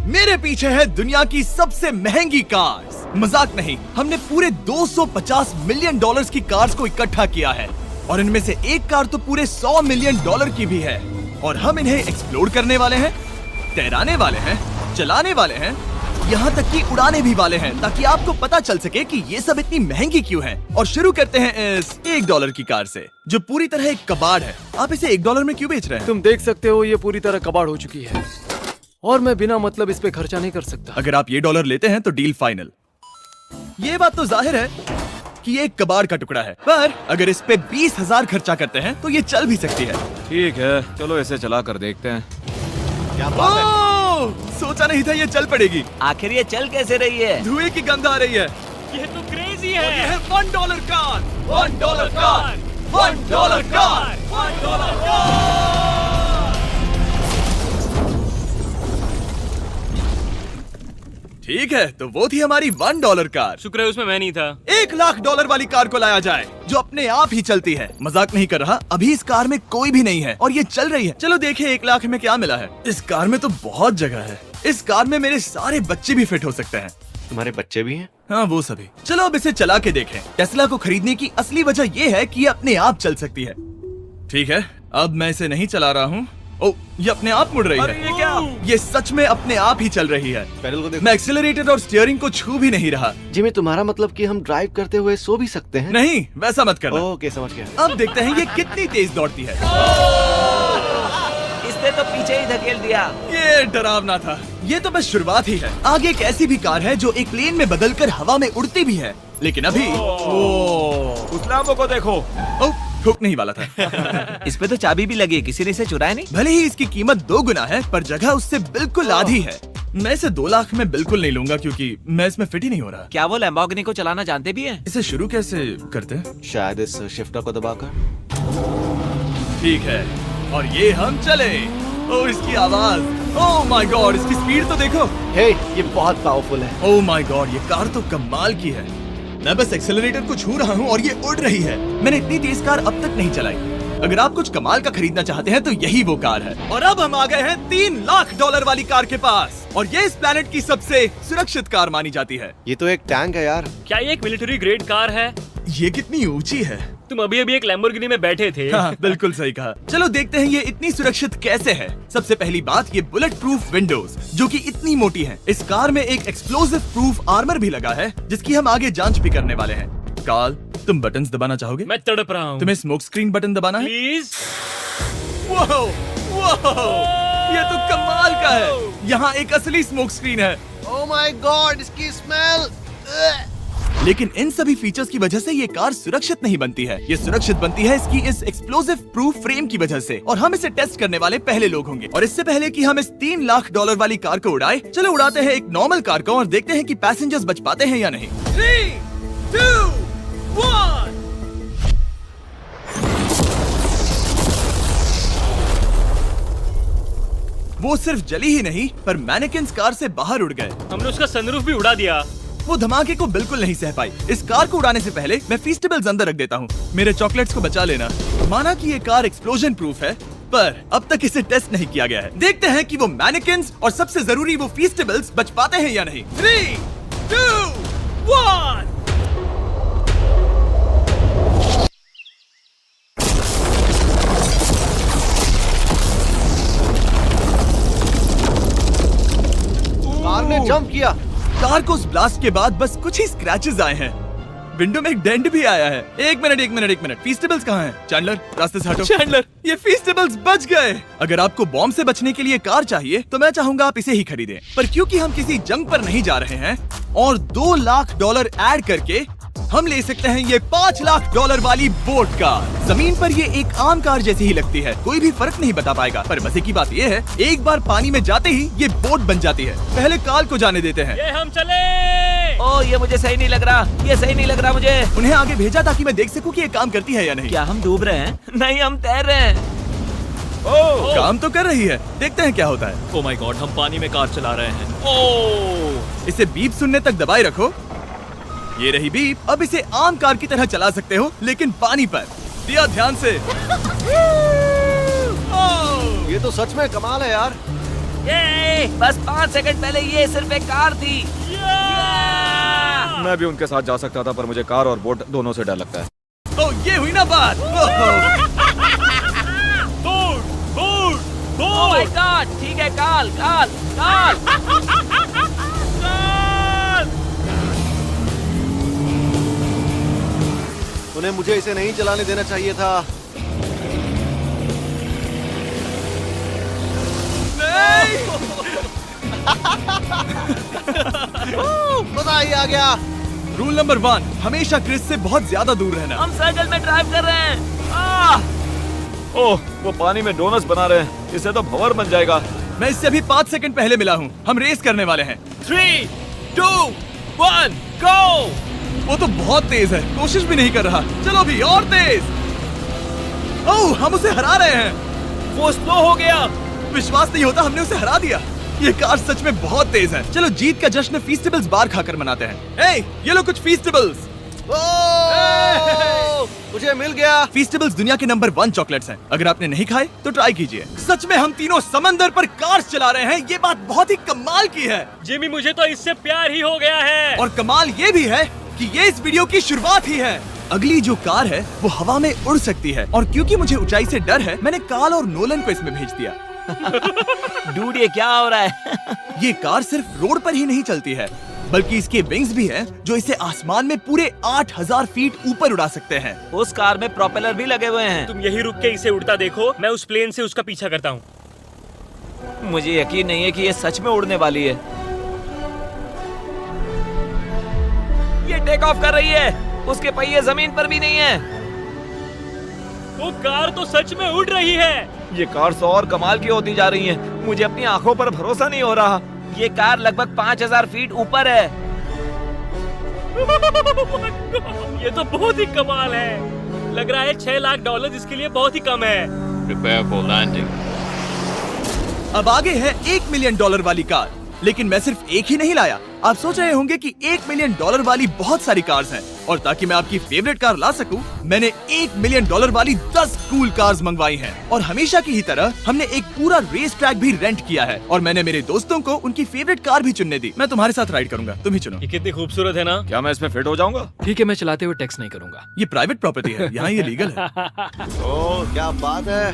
मेरे पीछे है दुनिया की सबसे महंगी कार्स। मजाक नहीं, हमने पूरे 250 मिलियन डॉलर्स की कार्स को इकट्ठा किया है और इनमें से एक कार तो पूरे 100 मिलियन डॉलर की भी है। और हम इन्हें एक्सप्लोर करने वाले हैं, तैराने वाले हैं, चलाने वाले हैं, यहाँ तक कि उड़ाने भी वाले हैं, ताकि आपको पता चल सके कि ये सब इतनी महंगी क्यों है। और शुरू करते हैं इस $1 की कार से, जो पूरी तरह एक कबाड़ है। आप इसे $1 में क्यों बेच रहे हैं? तुम देख सकते हो ये पूरी तरह कबाड़ हो चुकी है और मैं बिना मतलब इस पे खर्चा नहीं कर सकता। अगर आप ये $1 लेते हैं तो डील फाइनल। ये बात तो जाहिर है कि ये एक कबाड़ का टुकड़ा है, पर अगर इस पे 20,000 खर्चा करते हैं तो ये चल भी सकती है। ठीक है, चलो इसे चला कर देखते हैं। क्या बात है? सोचा नहीं था ये चल पड़ेगी। आखिर ये चल कैसे रही है? धुएं की गंध आ रही है। ये तो क्रेजी और ये है $1 कार, $1 कार, $1 कार, $1 कार। ठीक है, तो वो थी हमारी $1 कार। शुक्र है उसमें मैं नहीं था। $1,00,000 वाली कार को लाया जाए जो अपने आप ही चलती है। मजाक नहीं कर रहा, अभी इस कार में कोई भी नहीं है और ये चल रही है। चलो देखें 1 लाख में क्या मिला है। इस कार में तो बहुत जगह है। इस कार में मेरे सारे बच्चे भी फिट हो सकते हैं। तुम्हारे बच्चे भी हैं? हाँ, वो सभी। चलो अब इसे चला के देखें। टेस्ला को खरीदने की असली वजह ये है कि ये अपने आप चल सकती है। ठीक है, अब मैं इसे नहीं चला रहा हूँ। ओ, ये अपने आप मुड़ रही है। ये क्या? ये सच में अपने आप ही चल रही है। पैडल को देखो। मैं एक्सीलरेटर और स्टीयरिंग को छू भी नहीं रहा। जिमी, तुम्हारा मतलब कि हम ड्राइव करते हुए सो भी सकते हैं? नहीं, वैसा मत करना। ओके, समझ गया। अब देखते हैं ये कितनी तेज दौड़ती है। इसने तो पीछे ही धकेल दिया। ये डरावना था। ये तो बस शुरुआत ही है। आगे एक ऐसी भी कार है जो एक प्लेन में बदलकर हवा में उड़ती भी है, लेकिन अभी उस लैम्बो को देखो। ओ, ठोक नहीं वाला था। इस पे तो चाबी भी लगी है, किसी ने इसे चुराया नहीं। भले ही इसकी कीमत 2 गुना है, पर जगह उससे बिल्कुल आधी है। मैं इसे 2 लाख में बिल्कुल नहीं लूंगा क्योंकि मैं इसमें फिट ही नहीं हो रहा। क्या वो लैम्बोर्गिनी को चलाना जानते भी हैं? इसे शुरू कैसे करते हैं? शायद इस शिफ्टर को दबाकर। ठीक है, और ये हम चले। ओ, इसकी आवाज, ओह माय गॉड, इसकी स्पीड तो देखो। हे, ये बहुत पावरफुल है। ओह माय गॉड, ये कार तो कमाल की है। मैं बस एक्सेलरेटर को छू रहा हूँ और ये उड़ रही है। मैंने इतनी तेज कार अब तक नहीं चलाई। अगर आप कुछ कमाल का खरीदना चाहते हैं तो यही वो कार है। और अब हम आ गए हैं $3,00,000 वाली कार के पास, और ये इस प्लेनेट की सबसे सुरक्षित कार मानी जाती है। ये तो एक टैंक है यार। क्या ये एक मिलिट्री ग्रेड कार है? ये कितनी ऊंची है। तुम अभी अभी एक लैम्बोर्गिनी में बैठे थे। हाँ, बिल्कुल सही कहा। चलो देखते हैं ये इतनी सुरक्षित कैसे है। सबसे पहली बात, ये बुलेट प्रूफ विंडोज जो कि इतनी मोटी हैं। इस कार में एक एक्सप्लोसिव प्रूफ आर्मर भी लगा है, जिसकी हम आगे जांच भी करने वाले हैं। कार्ल, तुम बटन्स दबाना चाहोगे? मैं तड़प रहा हूँ। तुम्हें स्मोक स्क्रीन बटन दबाना है? प्लीज। वाह, वाह, ये तो कमाल का है। यहाँ एक असली स्मोक स्क्रीन है। ओह माय गॉड, इसकी स्मेल। लेकिन इन सभी फीचर्स की वजह से ये कार सुरक्षित नहीं बनती है। ये सुरक्षित बनती है इसकी इस एक्सप्लोसिव प्रूफ फ्रेम की वजह से, और हम इसे टेस्ट करने वाले पहले लोग होंगे। और इससे पहले कि हम इस $3,00,000 वाली कार को उड़ाए, चलो उड़ाते हैं एक नॉर्मल कार को और देखते हैं कि पैसेंजर्स बच पाते हैं या नहीं। 3, 2, 1। वो सिर्फ जली ही नहीं, पर मैनेकिन्स कार से बाहर उड़ गए। हमने उसका सनरूफ भी उड़ा दिया। वो धमाके को बिल्कुल नहीं सह पाई। इस कार को उड़ाने से पहले मैं फीस्टेबल्स अंदर रख देता हूँ। मेरे चॉकलेट्स को बचा लेना। माना कि ये कार एक्सप्लोजन प्रूफ है, पर अब तक इसे टेस्ट नहीं किया गया है। देखते हैं कि वो मैनेकिन्स और सबसे जरूरी वो फीस्टेबल्स बच पाते हैं या नहीं। 3, 2, 1। कार ने जंप किया। कार को उस ब्लास्ट के बाद बस कुछ ही स्क्रैचेस आए हैं। विंडो में एक डेंट भी आया है। एक मिनट, फीस्टेबल्स कहाँ हैं? चैंडलर, रास्ते से हटो। चैंडलर, ये फीस्टेबल्स बच गए। अगर आपको बॉम्ब से बचने के लिए कार चाहिए तो मैं चाहूंगा आप इसे ही खरीदें। पर क्योंकि हम किसी जंग पर नहीं जा रहे हैं और $2,00,000 ऐड करके हम ले सकते हैं ये $5,00,000 वाली बोट कार। जमीन पर ये एक आम कार जैसी ही लगती है, कोई भी फर्क नहीं बता पाएगा। पर मजे की बात ये है, एक बार पानी में जाते ही ये बोट बन जाती है। पहले कार्ल को जाने देते हैं। ये हम चले। ओ, ये मुझे सही नहीं लग रहा। ये सही नहीं लग रहा मुझे। उन्हें आगे भेजा ताकि मैं देख सकूं कि ये काम करती है या नहीं। क्या हम डूब रहे हैं? नहीं, हम तैर रहे हैं। काम तो कर रही है, देखते हैं क्या होता है। ओ माय गॉड, हम पानी में कार चला रहे हैं। ओ, इसे बीप सुनने तक दबाए रखो। ये रही बीप। अब इसे आम कार की तरह चला सकते हो, लेकिन पानी पर। दिया ध्यान से। ये तो सच में कमाल है यार। ये बस 5 सेकंड पहले ये सिर्फ एक कार थी। मैं भी उनके साथ जा सकता था, पर मुझे कार और बोट दोनों से डर लगता है। तो ये हुई ना बात। ओह माय गॉड, ठीक है, काल काल काल। उन्हें मुझे इसे नहीं चलाने देना चाहिए था। मजा ही आ गया। रूल नंबर 1, हमेशा क्रिस से बहुत ज्यादा दूर रहना। हम सर्कल में ड्राइव कर रहे हैं। आह! ओह, वो पानी में डोनट्स बना रहे हैं। इससे तो भंवर बन जाएगा। मैं इससे अभी 5 सेकंड पहले मिला हूँ। हम रेस करने वाले हैं। 3, 2, 1, गो। वो तो बहुत तेज है, कोशिश भी नहीं कर रहा। चलो भी और तेज। ओह, हम उसे हरा रहे हैं। वो स्लो हो गया। विश्वास नहीं होता, हमने उसे हरा दिया। ये कार सच में बहुत तेज है। चलो जीत का जश्न फीस्टेबल्स बार खाकर मनाते हैं। ए, ये लो कुछ फीस्टेबल्स। मुझे मिल गया। फीस्टेबल्स दुनिया के नंबर 1 चॉकलेट्स हैं। अगर आपने नहीं खाए तो ट्राई कीजिए। सच में हम तीनों समंदर पर कार चला रहे हैं। ये बात बहुत ही कमाल की है। जिमी, मुझे तो इससे प्यार ही हो गया है। और कमाल ये भी है कि ये इस वीडियो की शुरुआत ही है। अगली जो कार है वो हवा में उड़ सकती है, और क्योंकि मुझे ऊंचाई से डर है, मैंने काल और नोलन को इसमें भेज दिया। डूड, ये क्या हो रहा है? ये कार सिर्फ रोड पर ही नहीं चलती है, बल्कि इसके विंग्स भी हैं, जो इसे आसमान में पूरे 8000 फीट ऊपर उड़ा सकते हैं। उस कार में प्रोपेलर भी लगे हुए हैं। तुम यही रुक के इसे उड़ता देखो, मैं उस प्लेन से उसका पीछा करता हूँ। मुझे यकीन नहीं है कि ये सच में उड़ने वाली है। ये टेक ऑफ कर रही है। उसके पहिए जमीन पर भी नहीं है। वो कार तो सच में उड़ रही है। ये कार तो और कमाल की होती जा रही है। मुझे अपनी आंखों पर भरोसा नहीं हो रहा। ये कार लगभग 5000 फीट ऊपर है। ये तो बहुत ही कमाल है। लग रहा है $6 लाख इसके लिए बहुत ही कम है। Prepare for landing. अब आगे है $1 मिलियन वाली कार। लेकिन मैं सिर्फ एक ही नहीं लाया। आप सोच रहे होंगे कि $1 मिलियन वाली बहुत सारी कार्स हैं, और ताकि मैं आपकी फेवरेट कार ला सकूं, मैंने $1 मिलियन वाली 10 कूल कार्स मंगवाई हैं। और हमेशा की ही तरह हमने एक पूरा रेस ट्रैक भी रेंट किया है, और मैंने मेरे दोस्तों को उनकी फेवरेट कार भी चुनने दी। मैं तुम्हारे साथ राइड करूंगा, तुम ही चुनो। ये कितनी खूबसूरत है ना। क्या मैं इसमें फिट हो जाऊंगा? ठीक है, मैं चलाते हुए टेक्स्ट नहीं करूंगा। ये प्राइवेट प्रॉपर्टी है, यहाँ ये लीगल है। ओह, क्या बात है।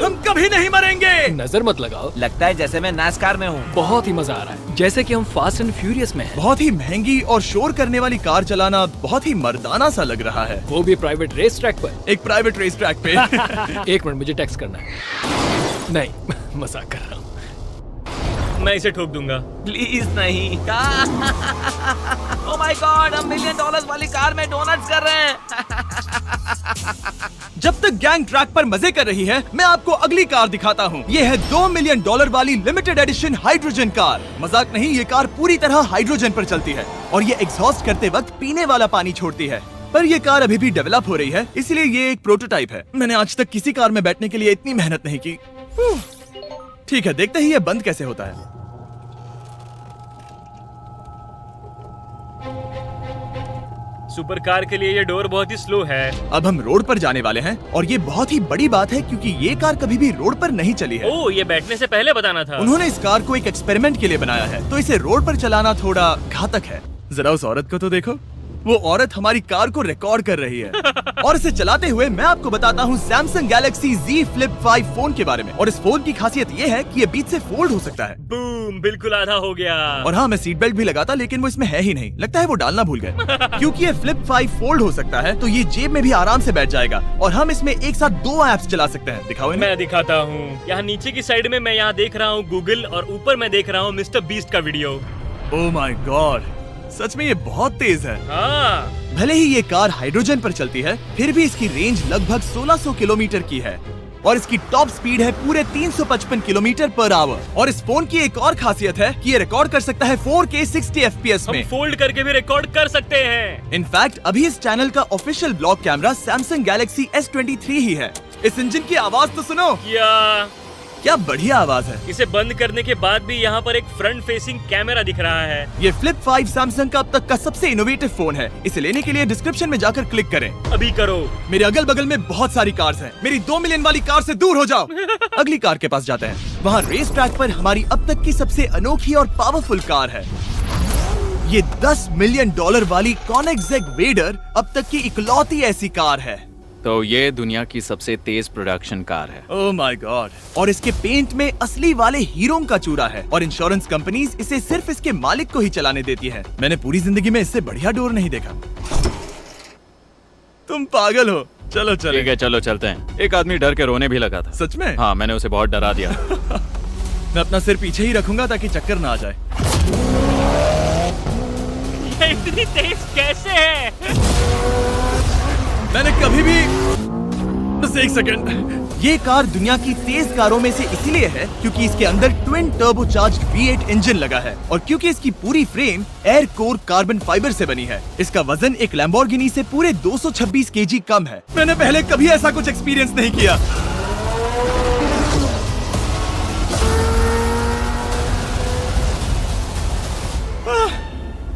हम कभी नहीं मरेंगे। नजर मत लगाओ। लगता है जैसे मैं नासकार में हूँ। बहुत ही मजा आ रहा है, जैसे कि हम फास्ट एंड फ्यूरियस में हैं। बहुत ही महंगी और शोर करने वाली कार चलाना बहुत ही मर्दाना सा लग रहा है। वो भी प्राइवेट रेस ट्रैक पर। एक प्राइवेट रेस ट्रैक पे। 1 मिनट, मुझे टेक्स्ट करना है। नहीं, मजाक कर रहा हूँ। मैं इसे ठोक दूंगा। प्लीज नहीं। ओह माय गॉड, हम $1 मिलियन वाली कार में डोनट्स कर रहे हैं। जब तक गैंग ट्रैक पर मजे कर रही है, मैं आपको अगली कार दिखाता हूँ। ये है $2 मिलियन वाली लिमिटेड एडिशन हाइड्रोजन कार। मजाक नहीं, ये कार पूरी तरह हाइड्रोजन पर चलती है, और ये एग्जॉस्ट करते वक्त पीने वाला पानी छोड़ती है। पर ये कार अभी भी डेवलप हो रही है, इसलिए ये एक प्रोटोटाइप है। मैंने आज तक किसी कार में बैठने के लिए इतनी मेहनत नहीं की। ठीक है, देखते ही ये बंद कैसे होता है। सुपर कार के लिए ये डोर बहुत ही स्लो है। अब हम रोड पर जाने वाले हैं, और ये बहुत ही बड़ी बात है क्योंकि ये कार कभी भी रोड पर नहीं चली है। ओह, ये बैठने से पहले बताना था। उन्होंने इस कार को एक एक्सपेरिमेंट के लिए बनाया है, तो इसे रोड पर चलाना थोड़ा घातक है। जरा उस औरत को तो देखो, वो औरत हमारी कार को रिकॉर्ड कर रही है। और इसे चलाते हुए मैं आपको बताता हूँ Samsung Galaxy Z Flip 5 phone के बारे में। और इस फोन की खासियत ये है कि ये बीच से फोल्ड हो सकता है। बूम, बिल्कुल आधा हो गया। और हाँ, मैं सीट बेल्ट भी लगाता, लेकिन वो इसमें है ही नहीं। लगता है वो डालना भूल गए। क्योंकि ये Flip 5 फोल्ड हो सकता है, तो ये जेब में भी आराम से बैठ जाएगा, और हम इसमें एक साथ 2 ऐप्स चला सकते हैं। दिखाओ इन्हें। मैं दिखाता हूँ। यहाँ नीचे की साइड में मैं यहाँ देख रहा हूँ गूगल, और ऊपर मैं देख रहा हूँ मिस्टर बीस्ट का वीडियो। ओह माय गॉड, सच में ये बहुत तेज है। हाँ, भले ही ये कार हाइड्रोजन पर चलती है, फिर भी इसकी रेंज लगभग 1600 किलोमीटर की है, और इसकी टॉप स्पीड है पूरे 355 किलोमीटर पर आवर। और इस फोन की एक और खासियत है कि ये रिकॉर्ड कर सकता है 4K 60 FPS हम में। फोल्ड करके भी रिकॉर्ड कर सकते हैं। इनफैक्ट अभी इस चैनल का official blog camera Samsung Galaxy S23 ही है। इस इंजन की आवाज तो सुनो। या क्या बढ़िया आवाज है। इसे बंद करने के बाद भी यहाँ पर एक फ्रंट फेसिंग कैमरा दिख रहा है। ये फ्लिप 5 सैमसंग का अब तक का सबसे इनोवेटिव फोन है। इसे लेने के लिए डिस्क्रिप्शन में जाकर क्लिक करें। अभी करो। मेरे अगल बगल में बहुत सारी कार्स हैं। मेरी 2 मिलियन वाली कार से दूर हो जाओ। अगली कार के पास जाते हैं। वहाँ रेस ट्रैक पर हमारी अब तक की सबसे अनोखी और पावरफुल कार है। ये $10 मिलियन वाली Koenigsegg वेडर अब तक की इकलौती ऐसी कार है। तो ये दुनिया की सबसे तेज प्रोडक्शन कार है। Oh my God. और इसके पेंट में असली वाले हीरों का चूरा है और इंश्योरेंस कंपनीज इसे सिर्फ इसके मालिक को ही चलाने देती है। मैंने पूरी जिंदगी में इससे बढ़िया डोर नहीं देखा। तुम पागल हो। चलो चलो। ठीक है, चलो चलते हैं। एक आदमी डर के रोने भी लगा था। सच में? हाँ, मैंने उसे बहुत डरा दिया। मैं अपना सिर पीछे ही रखूंगा ताकि चक्कर ना आ जाए। ये इतनी तेज कैसे है? मैंने कभी भी बस एक सेकंड। ये कार दुनिया की तेज कारों में से इसीलिए है क्योंकि इसके अंदर ट्विन टर्बोचार्ज्ड V8 इंजन लगा है और क्योंकि इसकी पूरी frame air core carbon fibre से बनी है। इसका वजन एक लैम्बोर्गिनी से पूरे 226 kg कम है। मैंने पहले कभी ऐसा कुछ एक्सपीरियंस नहीं किया।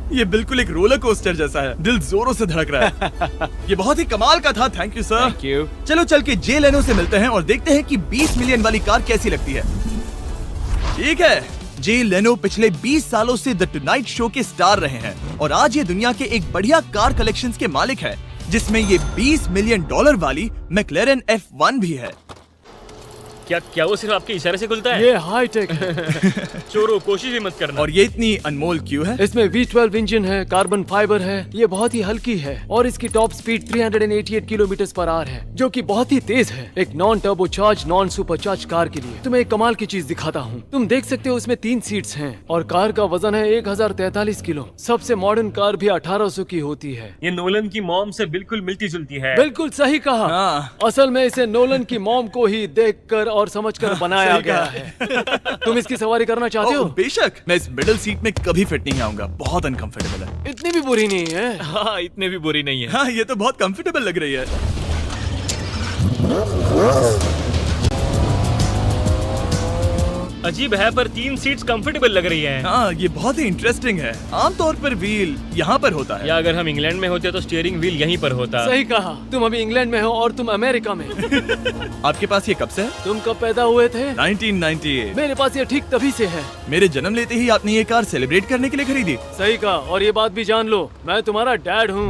ये बिल्कुल एक रोलर कोस्टर जैसा है। दिल जोरों से धड़क रहा है। ये बहुत ही कमाल का था। Thank you sir. Thank you. चलो चल के जे लेनो से मिलते हैं और देखते हैं कि 20 मिलियन वाली कार कैसी लगती है। ठीक है, जे लेनो पिछले 20 सालों से द टुनाइट शो के स्टार रहे हैं और आज ये दुनिया के एक बढ़िया कार कलेक्शंस के मालिक है, जिसमें ये $20 मिलियन वाली मैक्लेरन F1 भी है। क्या वो सिर्फ आपके इशारे से खुलता है? ये हाई टेक है। चोरों, कोशिश भी मत करना। और ये इतनी अनमोल क्यों है? इसमें V12 इंजन है, कार्बन फाइबर है, ये बहुत ही हल्की है और इसकी top speed 388 kilometre per hour है, जो कि बहुत ही तेज है एक non turbocharge non supercharge car के लिए। तुम्हें एक कमाल की चीज दिखाता हूँ। तुम देख सकते हो इसमें 3 सीट्स हैं और कार का वजन है 1043 किलो। सबसे मॉडर्न कार भी 1800 की होती है। ये नोलन की मॉम से बिल्कुल मिलती जुलती है। बिल्कुल सही कहा। हाँ। असल में इसे नोलन की मॉम को ही देखकर और समझकर बनाया सही गया कहा। है। तुम इसकी सवारी करना चाहते हो? ओह, बेशक। मैं इस मिडिल सीट में कभी फिट नहीं आऊंगा। बहुत अनकंफर्टेबल है। इतनी भी बुरी नहीं है। हाँ, इतने भी बुरी नहीं है। हाँ, ये तो बहुत कंफर्टेबल लग रही है। अजीब है पर 3 सीट्स कंफर्टेबल लग रही हैं। हाँ, ये बहुत ही इंटरेस्टिंग है। आमतौर पर व्हील यहाँ पर होता है। या अगर हम इंग्लैंड में होते तो स्टीयरिंग व्हील यहीं पर होता। सही कहा। तुम अभी इंग्लैंड में हो और तुम अमेरिका में। आपके पास ये कब से है? तुम कब पैदा हुए थे? 1998। मेरे पास ये ठीक तभी से है। मेरे जन्म लेते ही आपने ये कार सेलिब्रेट करने के लिए खरीदी। सही कहा। और ये बात भी जान लो, मैं तुम्हारा डैड हूँ।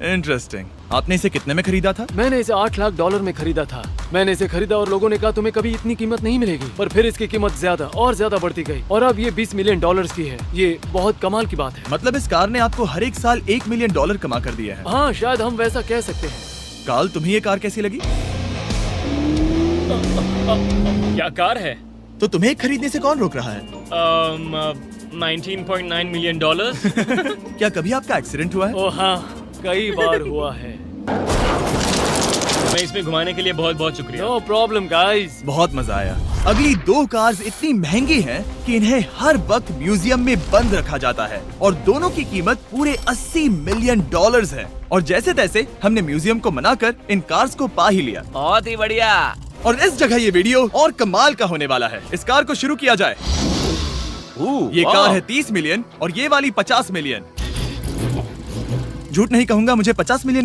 इंटरेस्टिंग। आपने इसे कितने में खरीदा था? मैंने इसे $8 लाख में खरीदा था। मैंने इसे खरीदा और लोगों ने कहा तुम्हें कभी इतनी कीमत नहीं मिलेगी, पर फिर इसकी कीमत ज्यादा और ज्यादा बढ़ती गई और अब ये $20 मिलियन की है। ये बहुत कमाल की बात है। मतलब इस कार ने आपको हर एक साल $1 मिलियन कमा कर दिया है। हाँ, शायद हम वैसा कह सकते हैं। काल, तुम्हें ये कार कैसी लगी? क्या कार है? तो तुम्हें खरीदने से कौन रोक रहा है? 19.9 मिलियन। क्या कभी आपका एक्सीडेंट हुआ है? ओ हाँ, कई बार हुआ है। मैं इसमें घुमाने के लिए बहुत बहुत शुक्रिया। No problem guys. बहुत मजा आया। अगली 2 कार्स इतनी महंगी हैं कि इन्हें हर वक्त म्यूजियम में बंद रखा जाता है और दोनों की कीमत पूरे $80 मिलियन है। और जैसे तैसे हमने म्यूजियम को मनाकर इन कार्स को पा ही लिया। बहुत ही बढ़िया। और इस जगह ये वीडियो और कमाल का होने वाला है। इस कार को शुरू किया जाए। ये कार है 30 मिलियन और ये वाली 50 मिलियन। झूठ नहीं कहूंगा, मुझे 50 मिलियन